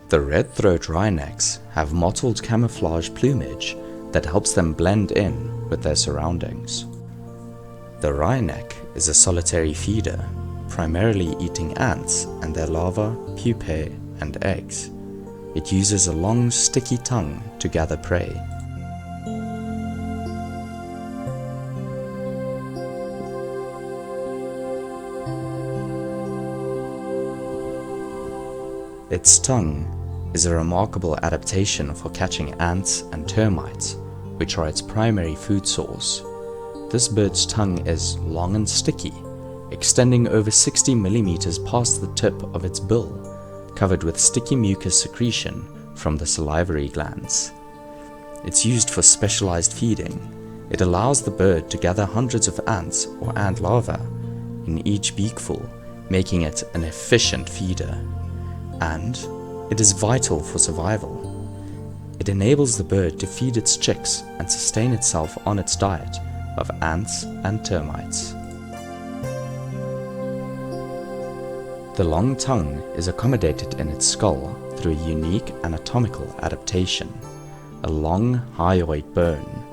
The red-throated Wrynecks have mottled camouflage plumage that helps them blend in with their surroundings. The wryneck is a solitary feeder, primarily eating ants and their larvae, pupae, and eggs. It uses a long, sticky tongue to gather prey. Its tongue is a remarkable adaptation for catching ants and termites, which are its primary food source. This bird's tongue is long and sticky, extending over 60 millimeters past the tip of its bill, covered with sticky mucus secretion from the salivary glands. It's used for specialized feeding. It allows the bird to gather hundreds of ants or ant larvae in each beakful, making it an efficient feeder. And it is vital for survival. It enables the bird to feed its chicks and sustain itself on its diet of ants and termites. The long tongue is accommodated in its skull through a unique anatomical adaptation, a long hyoid bone.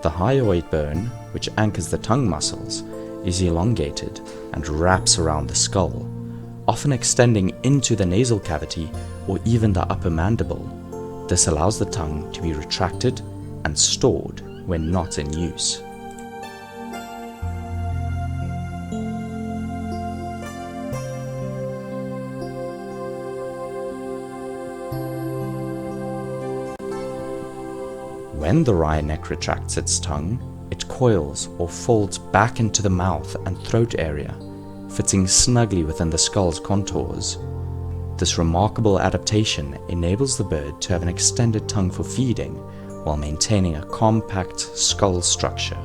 The hyoid bone, which anchors the tongue muscles, is elongated and wraps around the skull, often extending into the nasal cavity or even the upper mandible. This allows the tongue to be retracted and stored when not in use. When the wryneck retracts its tongue, it coils or folds back into the mouth and throat area, fitting snugly within the skull's contours. This remarkable adaptation enables the bird to have an extended tongue for feeding while maintaining a compact skull structure.